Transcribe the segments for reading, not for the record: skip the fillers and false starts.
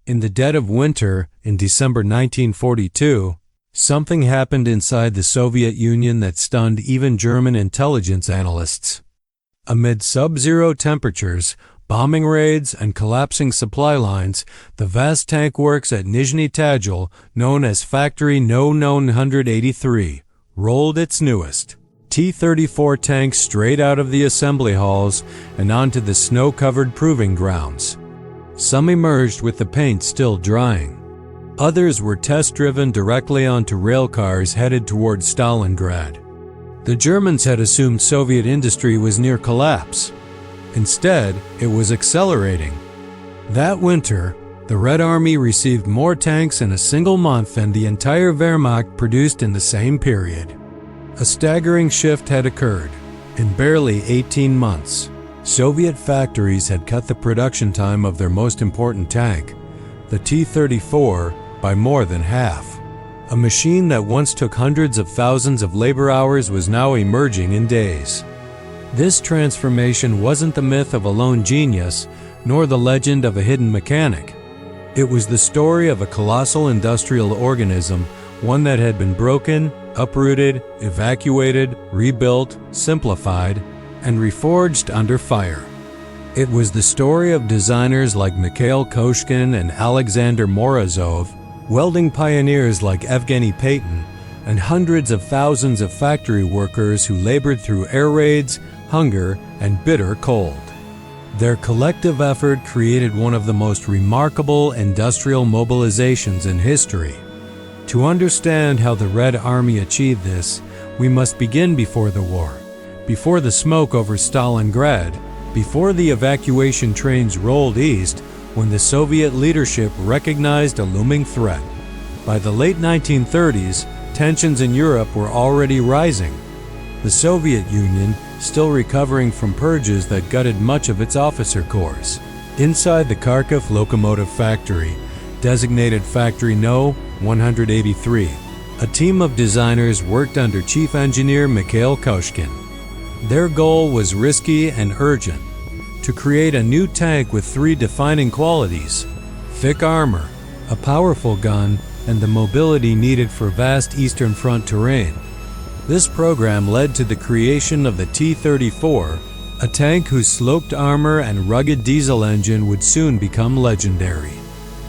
In the dead of winter, in December 1942, something happened inside the Soviet Union that stunned even German intelligence analysts. Amid sub-zero temperatures, bombing raids, and collapsing supply lines, the vast tank works at Nizhny Tagil, known as Factory No. 983, rolled its newest T-34 tanks straight out of the assembly halls and onto the snow-covered proving grounds. Some emerged with the paint still drying. Others were test-driven directly onto rail cars headed toward Stalingrad. The Germans had assumed Soviet industry was near collapse. Instead, it was accelerating. That winter, the Red Army received more tanks in a single month than the entire Wehrmacht produced in the same period. A staggering shift had occurred. In barely 18 months, Soviet factories had cut the production time of their most important tank, the T-34, by more than half. A machine that once took hundreds of thousands of labor hours was now emerging in days. This transformation wasn't the myth of a lone genius, nor the legend of a hidden mechanic. It was the story of a colossal industrial organism, one that had been broken, uprooted, evacuated, rebuilt, simplified, and reforged under fire. It was the story of designers like Mikhail Koshkin and Alexander Morozov, welding pioneers like Evgeny Payton, and hundreds of thousands of factory workers who labored through air raids, hunger, and bitter cold. Their collective effort created one of the most remarkable industrial mobilizations in history. To understand how the Red Army achieved this, we must begin before the war, before the smoke over Stalingrad, before the evacuation trains rolled east, when the Soviet leadership recognized a looming threat. By the late 1930s, tensions in Europe were already rising. The Soviet Union, still recovering from purges that gutted much of its officer corps. Inside the Kharkiv locomotive factory, designated Factory No. 183, a team of designers worked under Chief Engineer Mikhail Koshkin. Their goal was risky and urgent: to create a new tank with three defining qualities: thick armor, a powerful gun, and the mobility needed for vast Eastern Front terrain. This program led to the creation of the T-34, a tank whose sloped armor and rugged diesel engine would soon become legendary.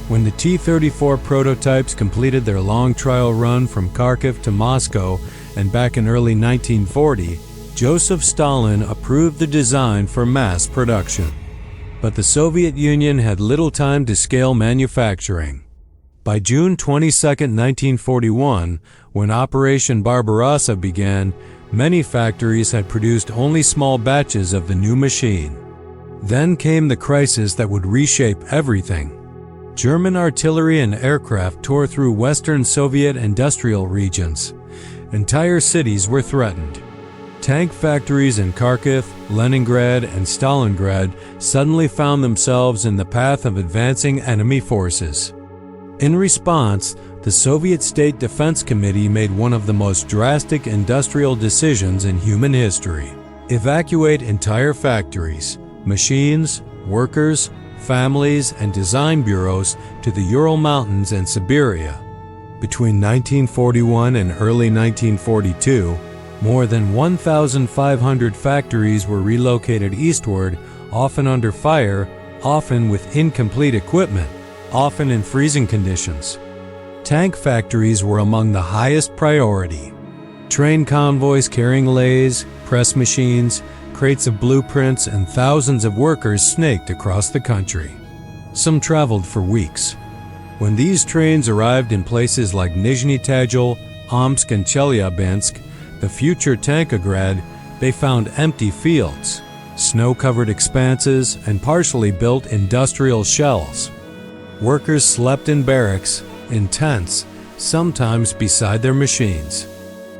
When the T-34 prototypes completed their long trial run from Kharkiv to Moscow and back in early 1940, Joseph Stalin approved the design for mass production. But the Soviet Union had little time to scale manufacturing. By June 22, 1941, when Operation Barbarossa began, many factories had produced only small batches of the new machine. Then came the crisis that would reshape everything. German artillery and aircraft tore through Western Soviet industrial regions. Entire cities were threatened. Tank factories in Kharkiv, Leningrad, and Stalingrad suddenly found themselves in the path of advancing enemy forces. In response, the Soviet State Defense Committee made one of the most drastic industrial decisions in human history: evacuate entire factories, machines, workers, families, and design bureaus to the Ural Mountains and Siberia. Between 1941 and early 1942, more than 1,500 factories were relocated eastward, often under fire, often with incomplete equipment, often in freezing conditions. Tank factories were among the highest priority. Train convoys carrying lathes, press machines, crates of blueprints, and thousands of workers snaked across the country. Some traveled for weeks. When these trains arrived in places like Nizhny Tagil, Omsk, and Chelyabinsk, the future Tankograd, they found empty fields, snow-covered expanses, and partially built industrial shells. Workers slept in barracks, in tents, sometimes beside their machines.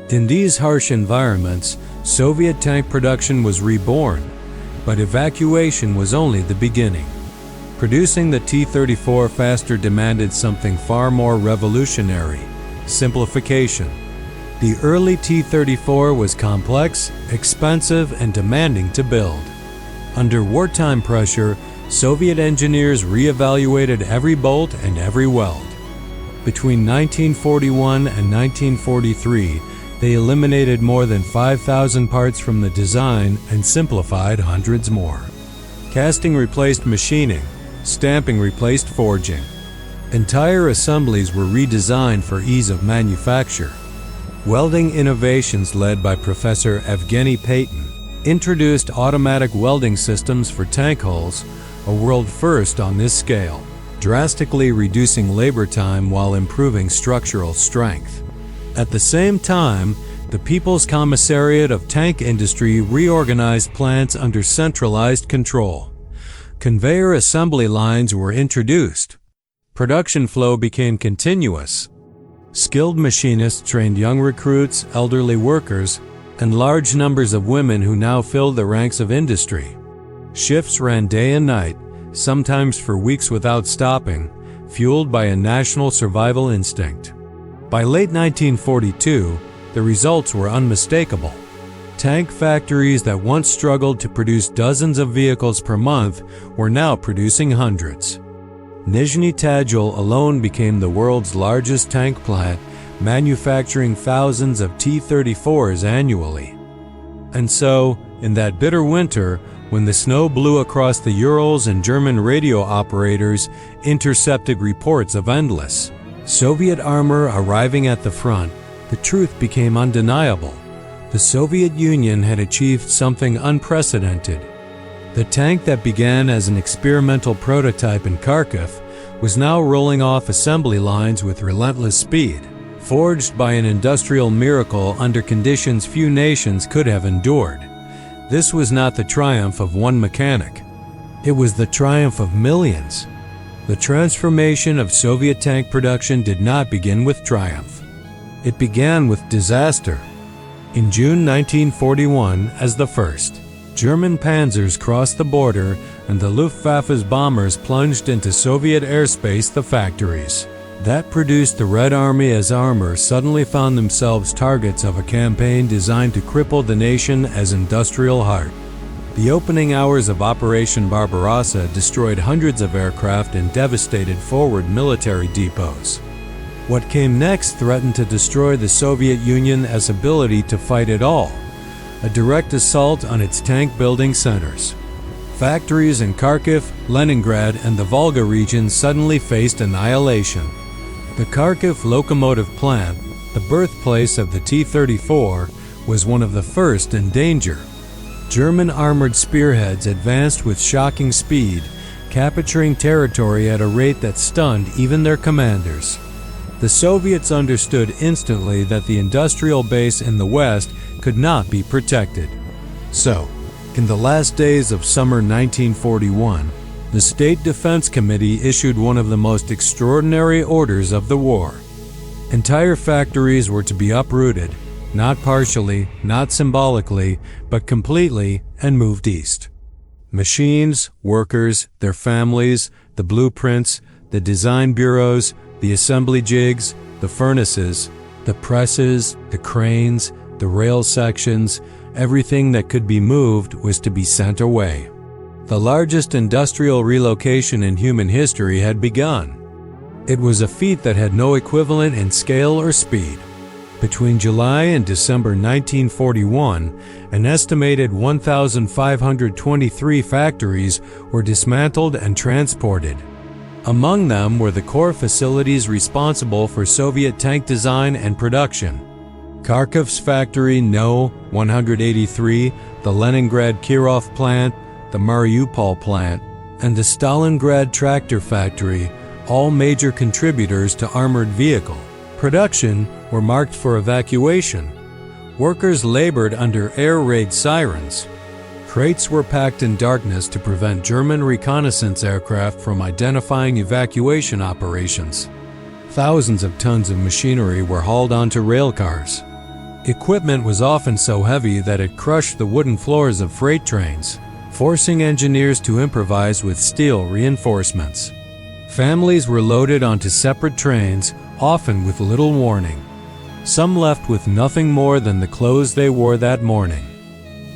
In these harsh environments, Soviet tank production was reborn, but evacuation was only the beginning. Producing the T-34 faster demanded something far more revolutionary: simplification. The early T-34 was complex, expensive, and demanding to build. Under wartime pressure, Soviet engineers re-evaluated every bolt and every weld. Between 1941 and 1943, they eliminated more than 5,000 parts from the design and simplified hundreds more. Casting replaced machining, stamping replaced forging. Entire assemblies were redesigned for ease of manufacture. Welding innovations led by Professor Evgeny Payton introduced automatic welding systems for tank hulls, a world first on this scale, drastically reducing labor time while improving structural strength. At the same time, the People's Commissariat of Tank Industry reorganized plants under centralized control. Conveyor assembly lines were introduced. Production flow became continuous. Skilled machinists trained young recruits, elderly workers, and large numbers of women who now filled the ranks of industry. Shifts ran day and night, sometimes for weeks without stopping, fueled by a national survival instinct. By late 1942, the results were unmistakable. Tank factories that once struggled to produce dozens of vehicles per month were now producing hundreds. Nizhny Tagil alone became the world's largest tank plant, manufacturing thousands of T-34s annually. And so, in that bitter winter, when the snow blew across the Urals and German radio operators intercepted reports of endless Soviet armor arriving at the front, the truth became undeniable. The Soviet Union had achieved something unprecedented. The tank that began as an experimental prototype in Kharkiv was now rolling off assembly lines with relentless speed, forged by an industrial miracle under conditions few nations could have endured. This was not the triumph of one mechanic. It was the triumph of millions. The transformation of Soviet tank production did not begin with triumph. It began with disaster. In June 1941, as the first, German panzers crossed the border and the Luftwaffe's bombers plunged into Soviet airspace the factories. That produced the Red Army as armor suddenly found themselves targets of a campaign designed to cripple the nation as industrial heart. The opening hours of Operation Barbarossa destroyed hundreds of aircraft and devastated forward military depots. What came next threatened to destroy the Soviet Union's ability to fight at all, a direct assault on its tank-building centers. Factories in Kharkiv, Leningrad, and the Volga region suddenly faced annihilation. The Kharkiv locomotive plant, the birthplace of the T-34, was one of the first in danger. German armored spearheads advanced with shocking speed, capturing territory at a rate that stunned even their commanders. The Soviets understood instantly that the industrial base in the West could not be protected. So, in the last days of summer 1941, the State Defense Committee issued one of the most extraordinary orders of the war. Entire factories were to be uprooted, not partially, not symbolically, but completely, and moved east. Machines, workers, their families, the blueprints, the design bureaus, the assembly jigs, the furnaces, the presses, the cranes, the rail sections, everything that could be moved was to be sent away. The largest industrial relocation in human history had begun. It was a feat that had no equivalent in scale or speed. Between July and December 1941, an estimated 1,523 factories were dismantled and transported. Among them were the core facilities responsible for Soviet tank design and production. Kharkiv's factory No. 183, the Leningrad Kirov plant, the Mariupol plant, and the Stalingrad tractor factory, all major contributors to armored vehicle production, were marked for evacuation. Workers labored under air raid sirens. Crates were packed in darkness to prevent German reconnaissance aircraft from identifying evacuation operations. Thousands of tons of machinery were hauled onto rail cars. Equipment was often so heavy that it crushed the wooden floors of freight trains, forcing engineers to improvise with steel reinforcements. Families were loaded onto separate trains, often with little warning. Some left with nothing more than the clothes they wore that morning.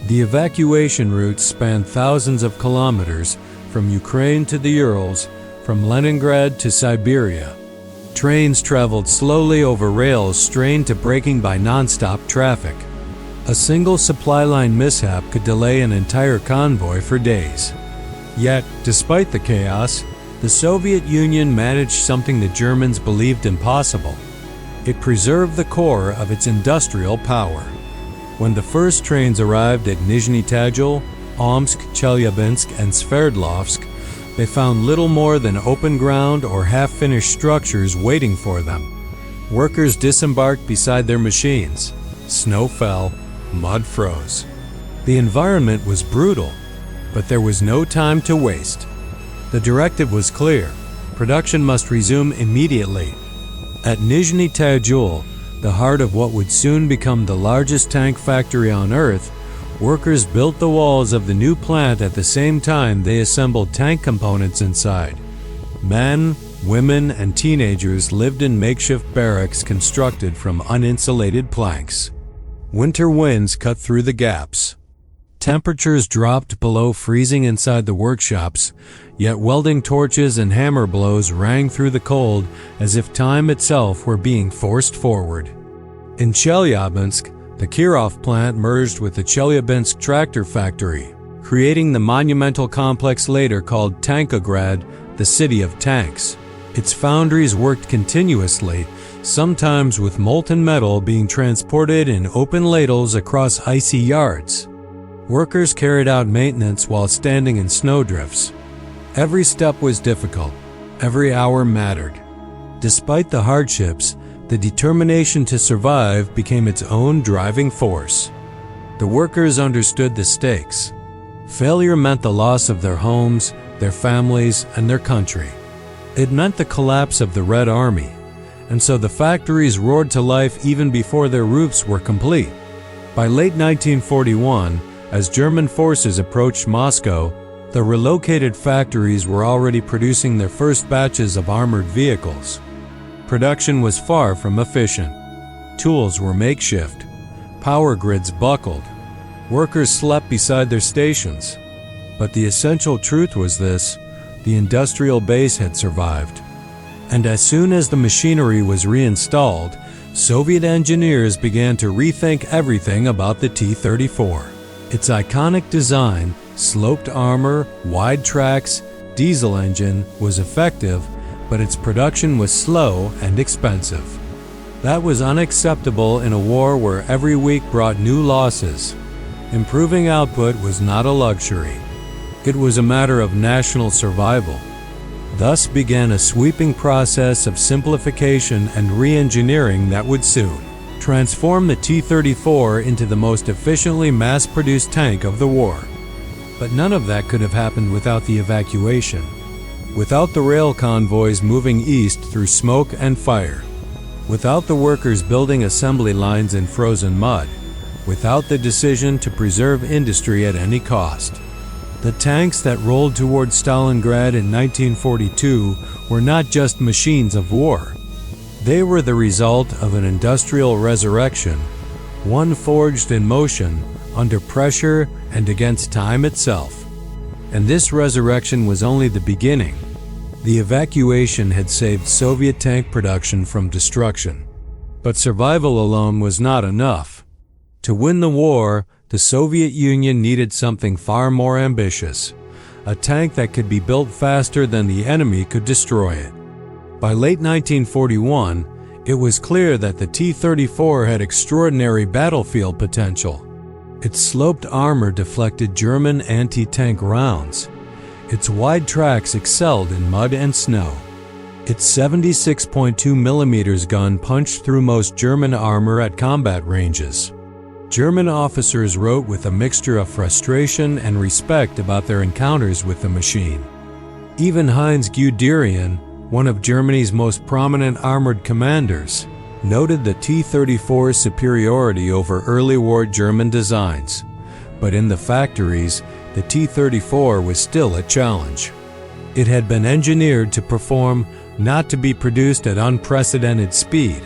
The evacuation routes spanned thousands of kilometers, from Ukraine to the Urals, from Leningrad to Siberia. Trains traveled slowly over rails strained to breaking by non-stop traffic. A single supply line mishap could delay an entire convoy for days. Yet, despite the chaos, the Soviet Union managed something the Germans believed impossible. It preserved the core of its industrial power. When the first trains arrived at Nizhny Tagil, Omsk, Chelyabinsk, and Sverdlovsk, they found little more than open ground or half-finished structures waiting for them. Workers disembarked beside their machines. Snow fell, mud froze. The environment was brutal, but there was no time to waste. The directive was clear: production must resume immediately. At Nizhny Tagil, the heart of what would soon become the largest tank factory on Earth, workers built the walls of the new plant at the same time they assembled tank components inside. Men, women, and teenagers lived in makeshift barracks constructed from uninsulated planks. Winter winds cut through the gaps. Temperatures dropped below freezing inside the workshops, yet welding torches and hammer blows rang through the cold as if time itself were being forced forward. In Chelyabinsk, the Kirov plant merged with the Chelyabinsk tractor factory, creating the monumental complex later called Tankograd, the city of tanks. Its foundries worked continuously, sometimes with molten metal being transported in open ladles across icy yards. Workers carried out maintenance while standing in snowdrifts. Every step was difficult. Every hour mattered. Despite the hardships, the determination to survive became its own driving force. The workers understood the stakes. Failure meant the loss of their homes, their families, and their country. It meant the collapse of the Red Army, and so the factories roared to life even before their roofs were complete. By late 1941, as German forces approached Moscow, the relocated factories were already producing their first batches of armored vehicles. Production was far from efficient. Tools were makeshift. Power grids buckled. Workers slept beside their stations. But the essential truth was this: the industrial base had survived. And as soon as the machinery was reinstalled, Soviet engineers began to rethink everything about the T-34. Its iconic design, sloped armor, wide tracks, diesel engine was effective, but its production was slow and expensive. That was unacceptable in a war where every week brought new losses. Improving output was not a luxury. It was a matter of national survival. Thus began a sweeping process of simplification and re-engineering that would soon transform the T-34 into the most efficiently mass-produced tank of the war. But none of that could have happened without the evacuation, without the rail convoys moving east through smoke and fire, without the workers building assembly lines in frozen mud, without the decision to preserve industry at any cost. The tanks that rolled toward Stalingrad in 1942 were not just machines of war. They were the result of an industrial resurrection, one forged in motion, under pressure and against time itself. And this resurrection was only the beginning. The evacuation had saved Soviet tank production from destruction. But survival alone was not enough. To win the war, the Soviet Union needed something far more ambitious, a tank that could be built faster than the enemy could destroy it. By late 1941, it was clear that the T-34 had extraordinary battlefield potential. Its sloped armor deflected German anti-tank rounds. Its wide tracks excelled in mud and snow. Its 76.2 mm gun punched through most German armor at combat ranges. German officers wrote with a mixture of frustration and respect about their encounters with the machine. Even Heinz Guderian, one of Germany's most prominent armored commanders, noted the T-34's superiority over early war German designs. But in the factories, the T-34 was still a challenge. It had been engineered to perform, not to be produced at unprecedented speed.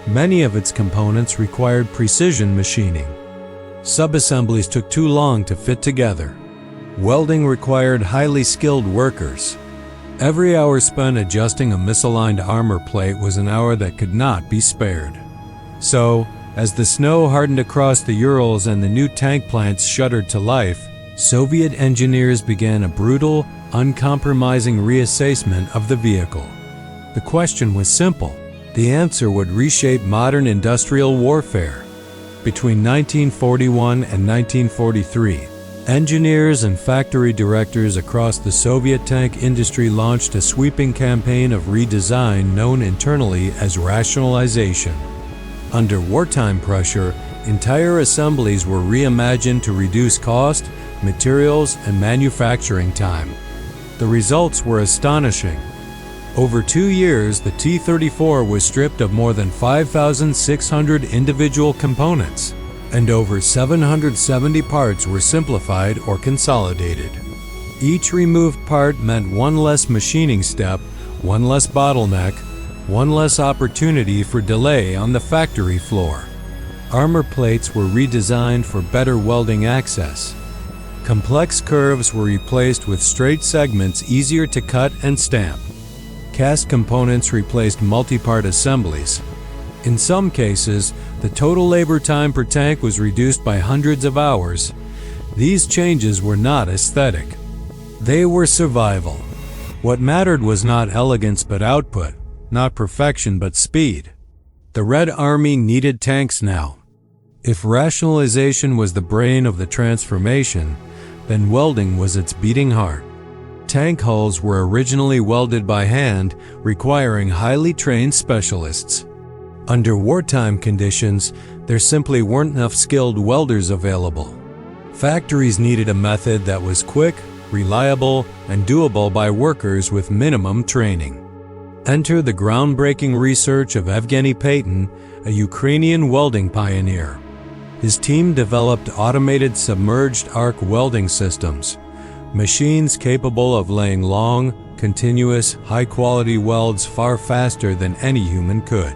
Many of its components required precision machining. Subassemblies took too long to fit together. Welding required highly skilled workers. Every hour spent adjusting a misaligned armor plate was an hour that could not be spared. So, as the snow hardened across the Urals and the new tank plants shuddered to life, Soviet engineers began a brutal, uncompromising reassessment of the vehicle. The question was simple. The answer would reshape modern industrial warfare. Between 1941 and 1943, engineers and factory directors across the Soviet tank industry launched a sweeping campaign of redesign known internally as rationalization. Under wartime pressure, entire assemblies were reimagined to reduce cost, materials, and manufacturing time. The results were astonishing. Over 2 years, the T-34 was stripped of more than 5,600 individual components, and over 770 parts were simplified or consolidated. Each removed part meant one less machining step, one less bottleneck, one less opportunity for delay on the factory floor. Armor plates were redesigned for better welding access. Complex curves were replaced with straight segments easier to cut and stamp. Cast components replaced multi-part assemblies. In some cases, the total labor time per tank was reduced by hundreds of hours. These changes were not aesthetic. They were survival. What mattered was not elegance but output, not perfection but speed. The Red Army needed tanks now. If rationalization was the brain of the transformation, then welding was its beating heart. Tank hulls were originally welded by hand, requiring highly trained specialists. Under wartime conditions, there simply weren't enough skilled welders available. Factories needed a method that was quick, reliable, and doable by workers with minimum training. Enter the groundbreaking research of Evgeny Payton, a Ukrainian welding pioneer. His team developed automated submerged arc welding systems, machines capable of laying long, continuous, high-quality welds far faster than any human could.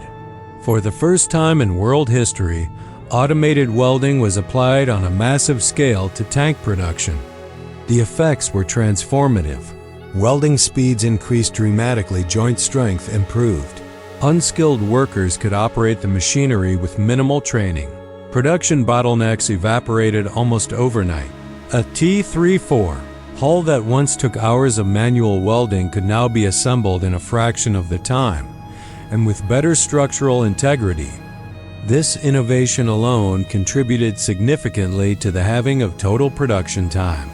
For the first time in world history, automated welding was applied on a massive scale to tank production. The effects were transformative. Welding speeds increased dramatically, joint strength improved. Unskilled workers could operate the machinery with minimal training. Production bottlenecks evaporated almost overnight. A T-34 hull that once took hours of manual welding could now be assembled in a fraction of the time, and with better structural integrity. This innovation alone contributed significantly to the halving of total production time.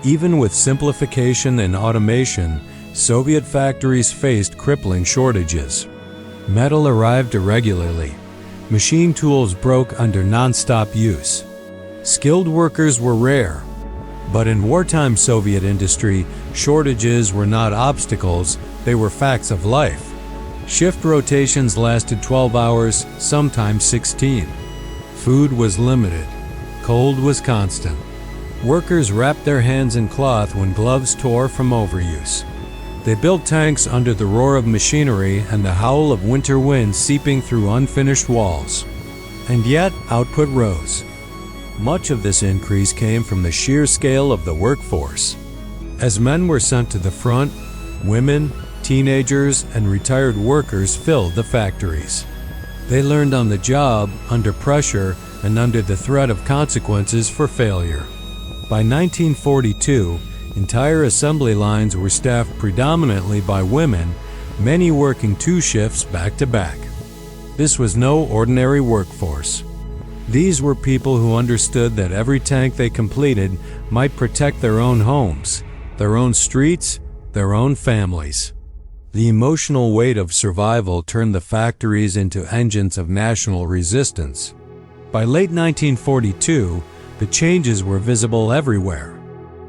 Even with simplification and automation, Soviet factories faced crippling shortages. Metal arrived irregularly. Machine tools broke under non-stop use. Skilled workers were rare. But in wartime Soviet industry, shortages were not obstacles, they were facts of life. Shift rotations lasted 12 hours, sometimes 16. Food was limited. Cold was constant. Workers wrapped their hands in cloth when gloves tore from overuse. They built tanks under the roar of machinery and the howl of winter winds seeping through unfinished walls. And yet, output rose. Much of this increase came from the sheer scale of the workforce. As men were sent to the front, women, teenagers, and retired workers filled the factories. They learned on the job, under pressure, and under the threat of consequences for failure. By 1942, entire assembly lines were staffed predominantly by women, many working 2 shifts back to back. This was no ordinary workforce. These were people who understood that every tank they completed might protect their own homes, their own streets, their own families. The emotional weight of survival turned the factories into engines of national resistance. By late 1942, the changes were visible everywhere.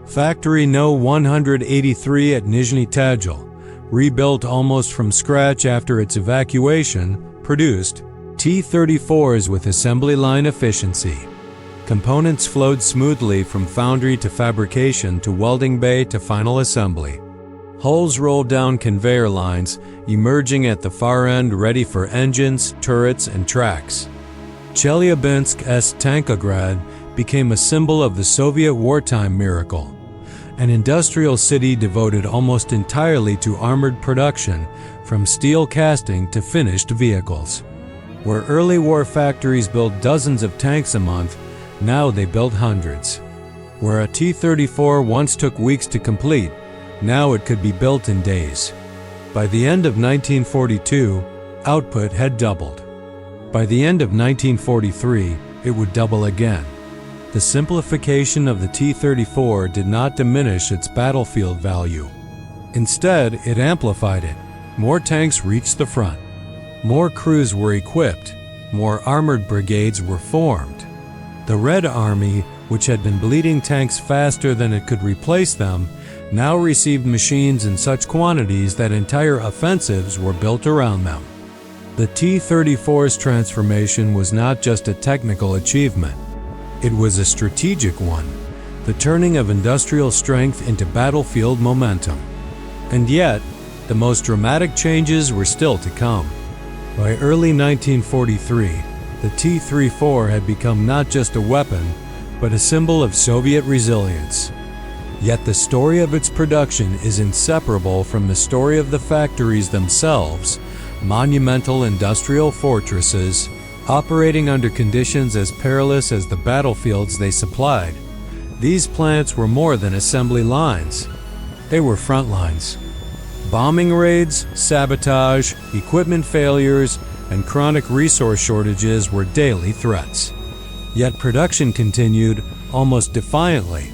Factory No. 183 at Nizhny Tagil, rebuilt almost from scratch after its evacuation, produced T-34s with assembly line efficiency. Components flowed smoothly from foundry to fabrication to welding bay to final assembly. Hulls rolled down conveyor lines, emerging at the far end ready for engines, turrets, and tracks. Chelyabinsk's Tankograd became a symbol of the Soviet wartime miracle. an industrial city devoted almost entirely to armored production, from steel casting to finished vehicles. Where early war factories built dozens of tanks a month, now they built hundreds. Where a T-34 once took weeks to complete, now it could be built in days. By the end of 1942, output had doubled. By the end of 1943, it would double again. The simplification of the T-34 did not diminish its battlefield value. Instead, it amplified it. More tanks reached the front. More crews were equipped. More armored brigades were formed. The Red Army, which had been bleeding tanks faster than it could replace them, now received machines in such quantities that entire offensives were built around them. The T-34's transformation was not just a technical achievement. It was a strategic one, the turning of industrial strength into battlefield momentum. And yet, the most dramatic changes were still to come. By early 1943, the T-34 had become not just a weapon, but a symbol of Soviet resilience. Yet the story of its production is inseparable from the story of the factories themselves, monumental industrial fortresses, operating under conditions as perilous as the battlefields they supplied. These plants were more than assembly lines. They were front lines. Bombing raids, sabotage, equipment failures, and chronic resource shortages were daily threats. Yet production continued almost defiantly.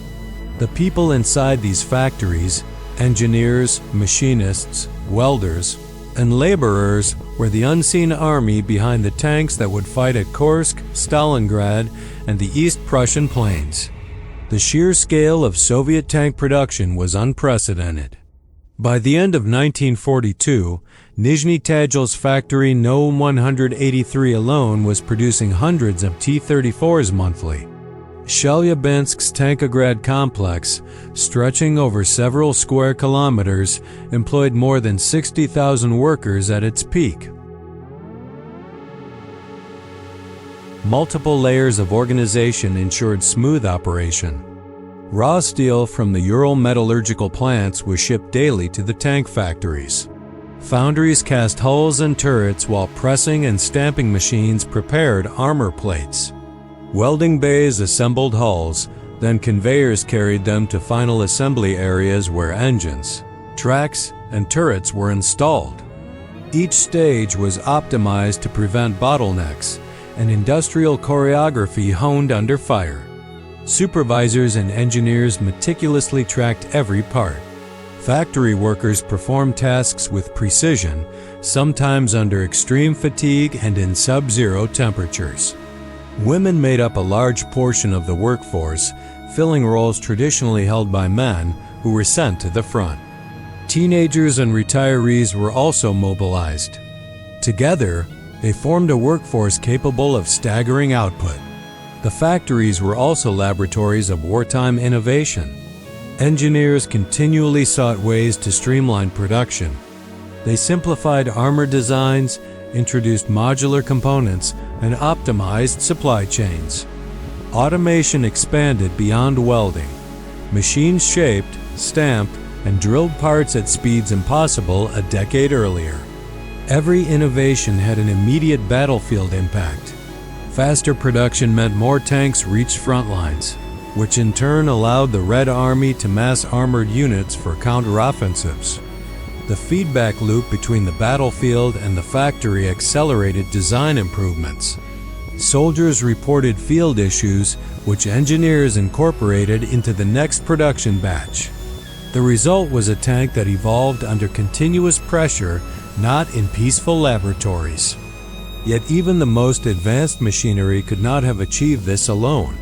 The people inside these factories, engineers, machinists, welders, and laborers, were the unseen army behind the tanks that would fight at Kursk, Stalingrad, and the East Prussian plains. The sheer scale of Soviet tank production was unprecedented. By the end of 1942, Nizhny Tagil's factory No. 183 alone was producing hundreds of T-34s monthly. Chelyabinsk's Tankograd complex, stretching over several square kilometers, employed more than 60,000 workers at its peak. Multiple layers of organization ensured smooth operation. Raw steel from the Ural metallurgical plants was shipped daily to the tank factories. Foundries cast hulls and turrets while pressing and stamping machines prepared armor plates. Welding bays assembled hulls, then conveyors carried them to final assembly areas where engines, tracks, and turrets were installed. Each stage was optimized to prevent bottlenecks, and industrial choreography honed under fire. Supervisors and engineers meticulously tracked every part. Factory workers performed tasks with precision, sometimes under extreme fatigue and in sub-zero temperatures. Women made up a large portion of the workforce, filling roles traditionally held by men who were sent to the front. Teenagers and retirees were also mobilized. Together, they formed a workforce capable of staggering output. The factories were also laboratories of wartime innovation. Engineers continually sought ways to streamline production. They simplified armor designs, introduced modular components, and optimized supply chains. Automation expanded beyond welding. Machines shaped, stamped, and drilled parts at speeds impossible a decade earlier. Every innovation had an immediate battlefield impact. Faster production meant more tanks reached front lines, which in turn allowed the Red Army to mass armored units for counteroffensives. The feedback loop between the battlefield and the factory accelerated design improvements. Soldiers reported field issues, which engineers incorporated into the next production batch. The result was a tank that evolved under continuous pressure, not in peaceful laboratories. Yet even the most advanced machinery could not have achieved this alone.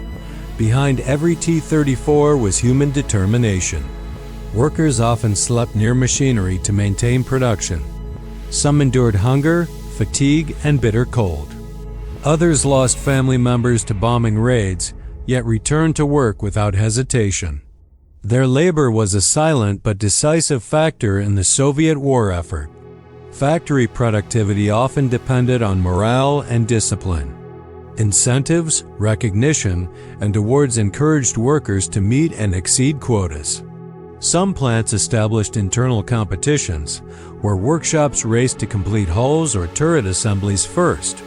Behind every T-34 was human determination. Workers often slept near machinery to maintain production. Some endured hunger, fatigue, and bitter cold. Others lost family members to bombing raids, yet returned to work without hesitation. Their labor was a silent but decisive factor in the Soviet war effort. Factory productivity often depended on morale and discipline. Incentives, recognition, and awards encouraged workers to meet and exceed quotas. Some plants established internal competitions, where workshops raced to complete hulls or turret assemblies first.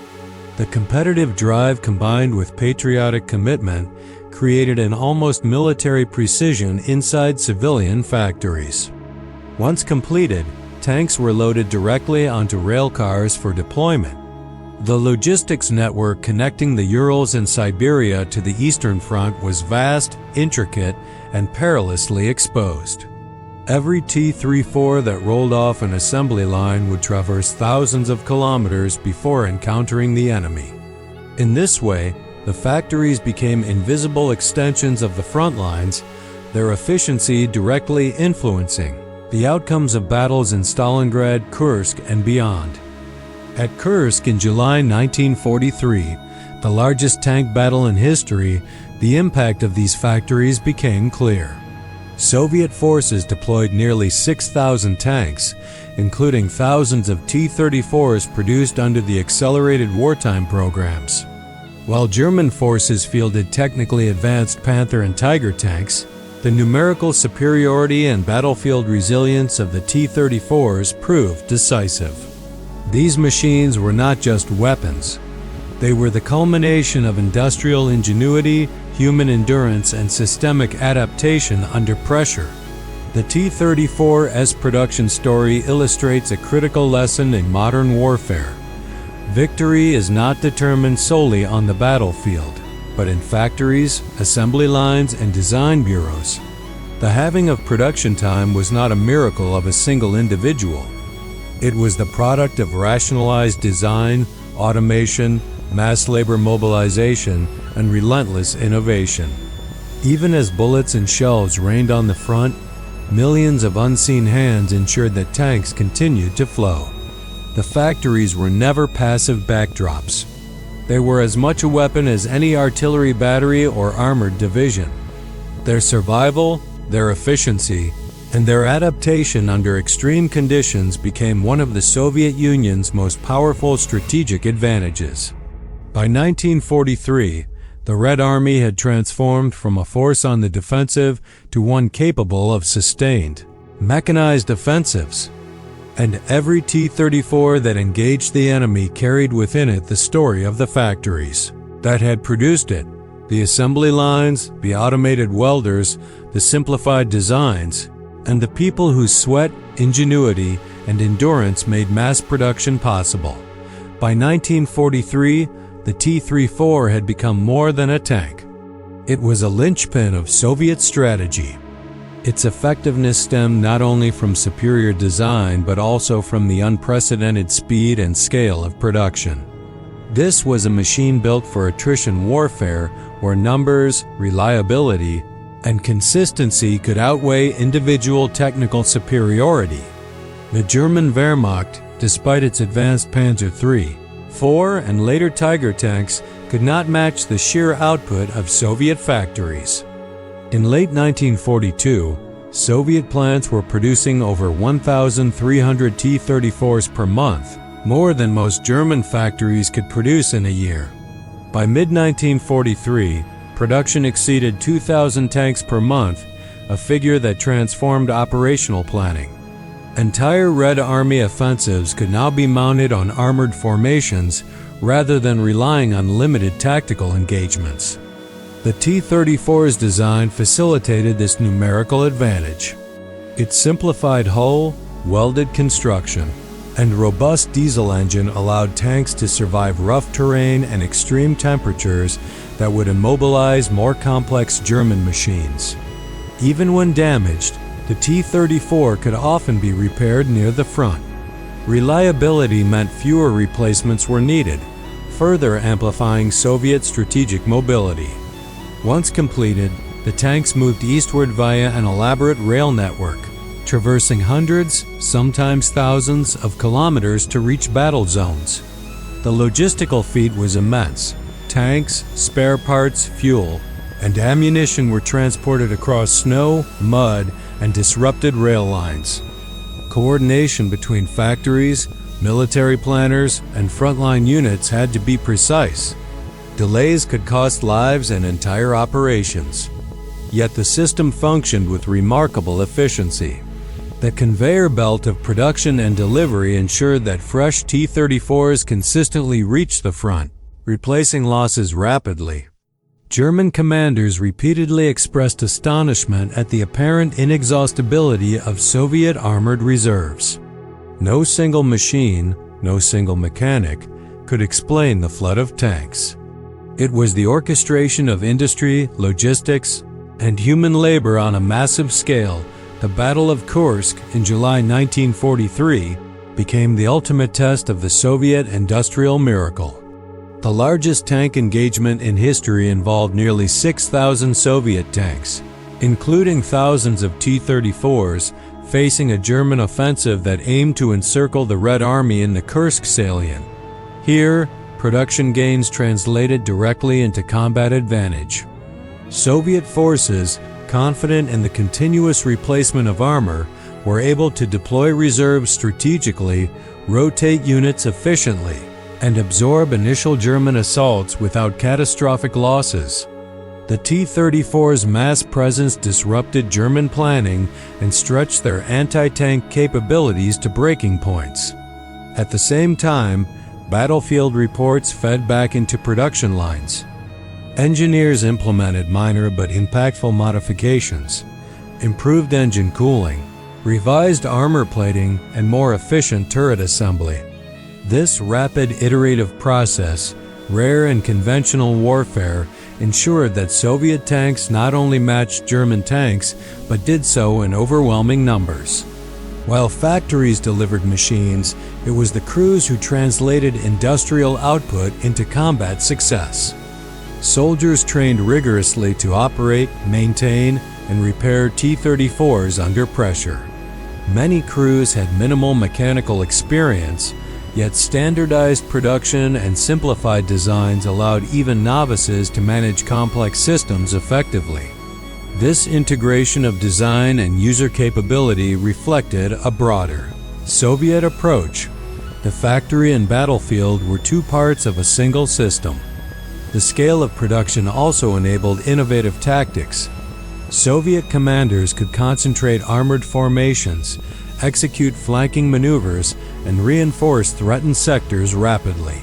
The competitive drive combined with patriotic commitment created an almost military precision inside civilian factories. Once completed, tanks were loaded directly onto rail cars for deployment. The logistics network connecting the Urals and Siberia to the Eastern Front was vast, intricate, and perilously exposed. Every T-34 that rolled off an assembly line would traverse thousands of kilometers before encountering the enemy. In this way, the factories became invisible extensions of the front lines, their efficiency directly influencing the outcomes of battles in Stalingrad, Kursk, and beyond. At Kursk in July 1943, the largest tank battle in history, the impact of these factories became clear. Soviet forces deployed nearly 6,000 tanks, including thousands of T-34s produced under the accelerated wartime programs. While German forces fielded technically advanced Panther and Tiger tanks, the numerical superiority and battlefield resilience of the T-34s proved decisive. These machines were not just weapons. They were the culmination of industrial ingenuity, human endurance, and systemic adaptation under pressure. The T-34's production story illustrates a critical lesson in modern warfare. Victory is not determined solely on the battlefield, but in factories, assembly lines, and design bureaus. The halving of production time was not a miracle of a single individual. It was the product of rationalized design, automation, mass labor mobilization, and relentless innovation. Even as bullets and shells rained on the front, millions of unseen hands ensured that tanks continued to flow. The factories were never passive backdrops. They were as much a weapon as any artillery battery or armored division. Their survival, their efficiency, and their adaptation under extreme conditions became one of the Soviet Union's most powerful strategic advantages. By 1943, the Red Army had transformed from a force on the defensive to one capable of sustained, mechanized offensives. And every T-34 that engaged the enemy carried within it the story of the factories that had produced it, the assembly lines, the automated welders, the simplified designs, and the people whose sweat, ingenuity, and endurance made mass production possible. By 1943, the T-34 had become more than a tank. It was a linchpin of Soviet strategy. Its effectiveness stemmed not only from superior design but also from the unprecedented speed and scale of production. This was a machine built for attrition warfare where numbers, reliability, and consistency could outweigh individual technical superiority. The German Wehrmacht, despite its advanced Panzer III, IV, and later Tiger tanks, could not match the sheer output of Soviet factories. In late 1942, Soviet plants were producing over 1,300 T-34s per month, more than most German factories could produce in a year. By mid-1943, production exceeded 2,000 tanks per month, a figure that transformed operational planning. Entire Red Army offensives could now be mounted on armored formations rather than relying on limited tactical engagements. The T-34's design facilitated this numerical advantage. Its simplified hull, welded construction, and robust diesel engine allowed tanks to survive rough terrain and extreme temperatures that would immobilize more complex German machines. Even when damaged, the T-34 could often be repaired near the front. Reliability meant fewer replacements were needed, further amplifying Soviet strategic mobility. Once completed, the tanks moved eastward via an elaborate rail network, traversing hundreds, sometimes thousands, of kilometers to reach battle zones. The logistical feat was immense. Tanks, spare parts, fuel, and ammunition were transported across snow, mud, and disrupted rail lines. Coordination between factories, military planners, and frontline units had to be precise. Delays could cost lives and entire operations. yet the system functioned with remarkable efficiency. The conveyor belt of production and delivery ensured that fresh T-34s consistently reached the front, replacing losses rapidly. German commanders repeatedly expressed astonishment at the apparent inexhaustibility of Soviet armored reserves. No single machine, no single mechanic, could explain the flood of tanks. It was the orchestration of industry, logistics, and human labor on a massive scale. The Battle of Kursk in July 1943 became the ultimate test of the Soviet industrial miracle. The largest tank engagement in history involved nearly 6,000 Soviet tanks, including thousands of T-34s, facing a German offensive that aimed to encircle the Red Army in the Kursk salient. Here, production gains translated directly into combat advantage. Soviet forces, confident in the continuous replacement of armor, were able to deploy reserves strategically, rotate units efficiently, and absorb initial German assaults without catastrophic losses. The T-34's mass presence disrupted German planning and stretched their anti-tank capabilities to breaking points. At the same time, battlefield reports fed back into production lines. Engineers implemented minor but impactful modifications, improved engine cooling, revised armor plating, and more efficient turret assembly. This rapid iterative process, rare in conventional warfare, ensured that Soviet tanks not only matched German tanks, but did so in overwhelming numbers. While factories delivered machines, it was the crews who translated industrial output into combat success. Soldiers trained rigorously to operate, maintain, and repair T-34s under pressure. Many crews had minimal mechanical experience, yet standardized production and simplified designs allowed even novices to manage complex systems effectively. This integration of design and user capability reflected a broader Soviet approach. The factory and battlefield were two parts of a single system. The scale of production also enabled innovative tactics. Soviet commanders could concentrate armored formations, execute flanking maneuvers, and reinforce threatened sectors rapidly.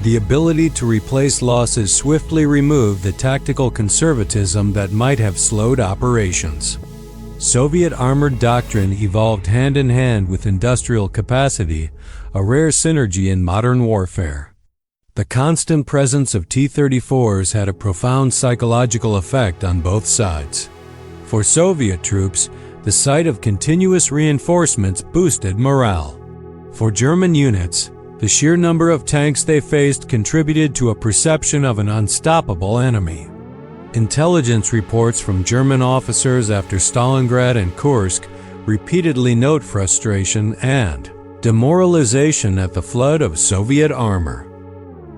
The ability to replace losses swiftly removed the tactical conservatism that might have slowed operations. Soviet armored doctrine evolved hand in hand with industrial capacity, a rare synergy in modern warfare. The constant presence of T-34s had a profound psychological effect on both sides. For Soviet troops, the sight of continuous reinforcements boosted morale. For German units, the sheer number of tanks they faced contributed to a perception of an unstoppable enemy. Intelligence reports from German officers after Stalingrad and Kursk repeatedly note frustration and demoralization at the flood of Soviet armor.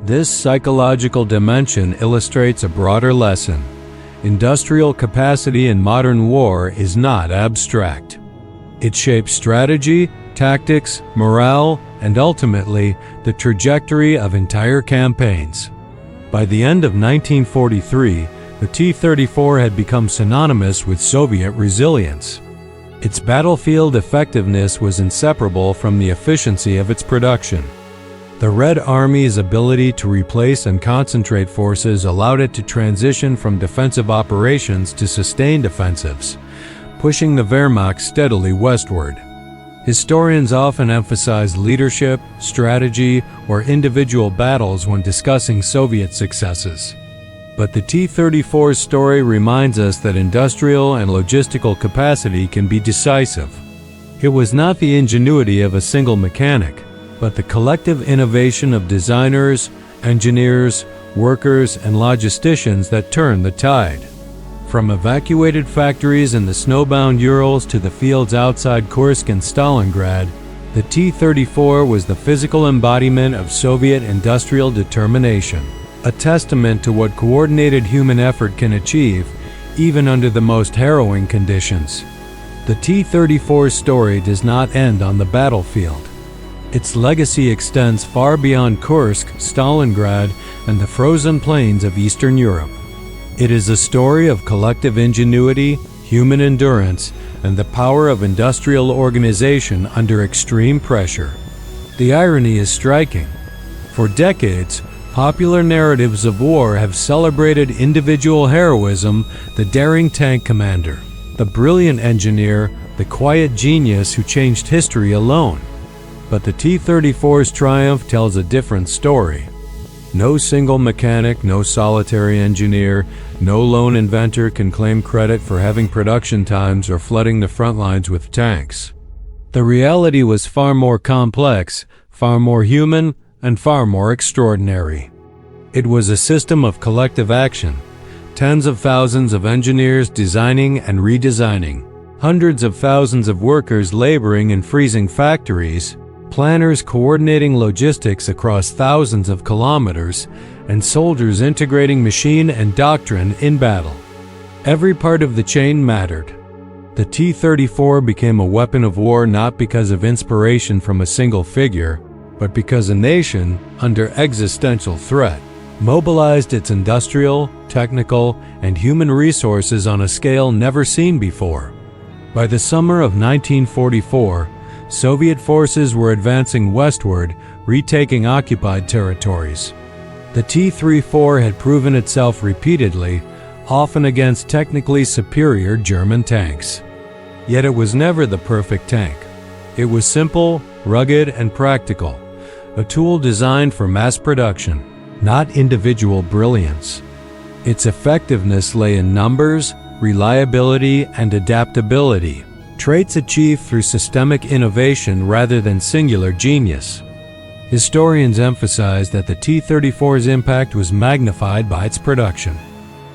This psychological dimension illustrates a broader lesson. Industrial capacity in modern war is not abstract. It shapes strategy, tactics, morale, and ultimately the trajectory of entire campaigns. By the end of 1943, the T-34 had become synonymous with Soviet resilience. Its battlefield effectiveness was inseparable from the efficiency of its production. The Red Army's ability to replace and concentrate forces allowed it to transition from defensive operations to sustained offensives, pushing the Wehrmacht steadily westward. Historians often emphasize leadership, strategy, or individual battles when discussing Soviet successes. But the T-34's story reminds us that industrial and logistical capacity can be decisive. It was not the ingenuity of a single mechanic, but the collective innovation of designers, engineers, workers, and logisticians that turned the tide. From evacuated factories in the snowbound Urals to the fields outside Kursk and Stalingrad, the T-34 was the physical embodiment of Soviet industrial determination, a testament to what coordinated human effort can achieve, even under the most harrowing conditions. The T-34's story does not end on the battlefield. Its legacy extends far beyond Kursk, Stalingrad, and the frozen plains of Eastern Europe. It is a story of collective ingenuity, human endurance, and the power of industrial organization under extreme pressure. The irony is striking. For decades, popular narratives of war have celebrated individual heroism, the daring tank commander, the brilliant engineer, the quiet genius who changed history alone. But the T-34's triumph tells a different story. No single mechanic, no solitary engineer, no lone inventor can claim credit for having production times or flooding the front lines with tanks. The reality was far more complex, far more human, and far more extraordinary. It was a system of collective action, tens of thousands of engineers designing and redesigning, hundreds of thousands of workers laboring in freezing factories, planners coordinating logistics across thousands of kilometers, and soldiers integrating machine and doctrine in battle. Every part of the chain mattered. The T-34 became a weapon of war not because of inspiration from a single figure, but because a nation, under existential threat, mobilized its industrial, technical, and human resources on a scale never seen before. By the summer of 1944, Soviet forces were advancing westward, retaking occupied territories. The T-34 had proven itself repeatedly, often against technically superior German tanks. Yet it was never the perfect tank. It was simple, rugged, and practical, a tool designed for mass production, not individual brilliance. Its effectiveness lay in numbers, reliability, and adaptability, traits achieved through systemic innovation rather than singular genius. Historians emphasize that the T-34's impact was magnified by its production.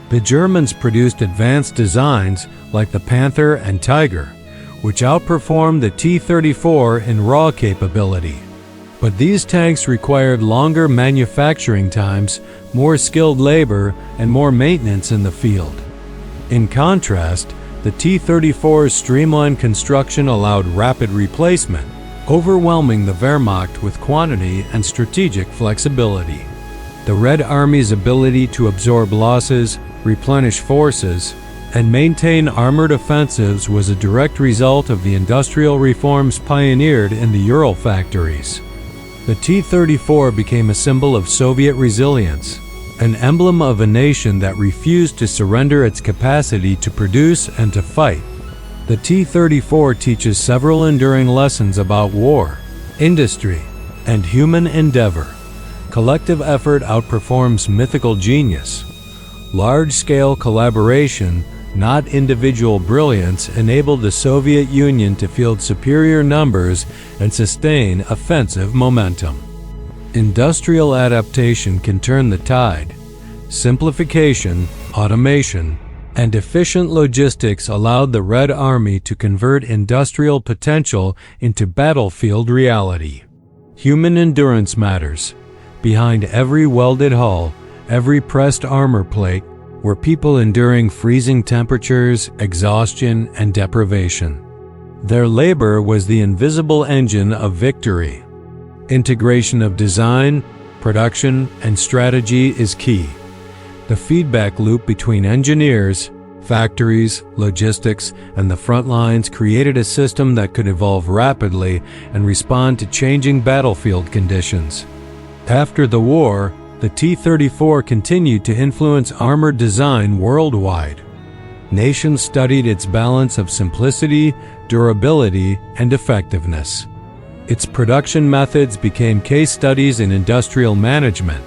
The Germans produced advanced designs like the Panther and Tiger, which outperformed the T-34 in raw capability. But these tanks required longer manufacturing times, more skilled labor, and more maintenance in the field. In contrast, the T-34's streamlined construction allowed rapid replacement, overwhelming the Wehrmacht with quantity and strategic flexibility. The Red Army's ability to absorb losses, replenish forces, and maintain armored offensives was a direct result of the industrial reforms pioneered in the Ural factories. The T-34 became a symbol of Soviet resilience, an emblem of a nation that refused to surrender its capacity to produce and to fight. The T-34 teaches several enduring lessons about war, industry, and human endeavor. Collective effort outperforms mythical genius. Large-scale collaboration, not individual brilliance, enabled the Soviet Union to field superior numbers and sustain offensive momentum. Industrial adaptation can turn the tide. Simplification, automation, and efficient logistics allowed the Red Army to convert industrial potential into battlefield reality. Human endurance matters. Behind every welded hull, every pressed armor plate, were people enduring freezing temperatures, exhaustion, and deprivation. Their labor was the invisible engine of victory. Integration of design, production, and strategy is key. The feedback loop between engineers, factories, logistics, and the front lines created a system that could evolve rapidly and respond to changing battlefield conditions. After the war, the T-34 continued to influence armored design worldwide. Nations studied its balance of simplicity, durability, and effectiveness. Its production methods became case studies in industrial management.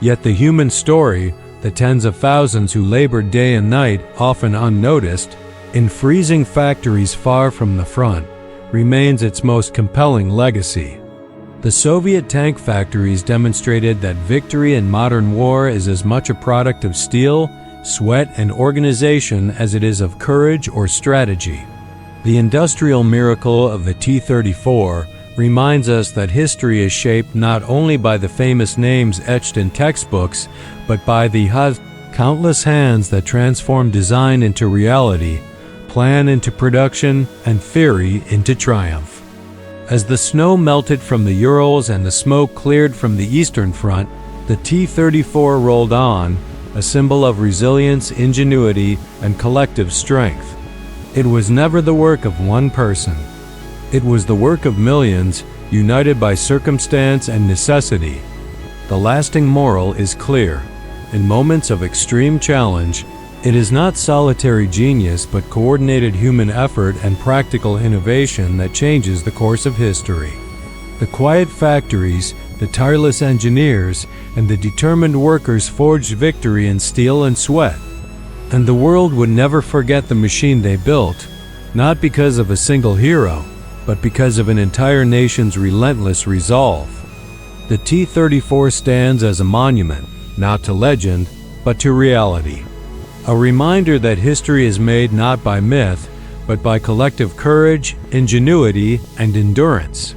Yet the human story, the tens of thousands who labored day and night, often unnoticed, in freezing factories far from the front, remains its most compelling legacy. The Soviet tank factories demonstrated that victory in modern war is as much a product of steel, sweat, and organization as it is of courage or strategy. The industrial miracle of the T-34 reminds us that history is shaped not only by the famous names etched in textbooks, but by the countless hands that transform design into reality, plan into production, and theory into triumph. As the snow melted from the Urals and the smoke cleared from the Eastern Front, the T-34 rolled on, a symbol of resilience, ingenuity, and collective strength. It was never the work of one person. It was the work of millions, united by circumstance and necessity. The lasting moral is clear. In moments of extreme challenge, it is not solitary genius but coordinated human effort and practical innovation that changes the course of history. The quiet factories, the tireless engineers, and the determined workers forged victory in steel and sweat. And the world would never forget the machine they built, not because of a single hero, but because of an entire nation's relentless resolve. The T-34 stands as a monument, not to legend, but to reality. A reminder that history is made not by myth, but by collective courage, ingenuity, and endurance.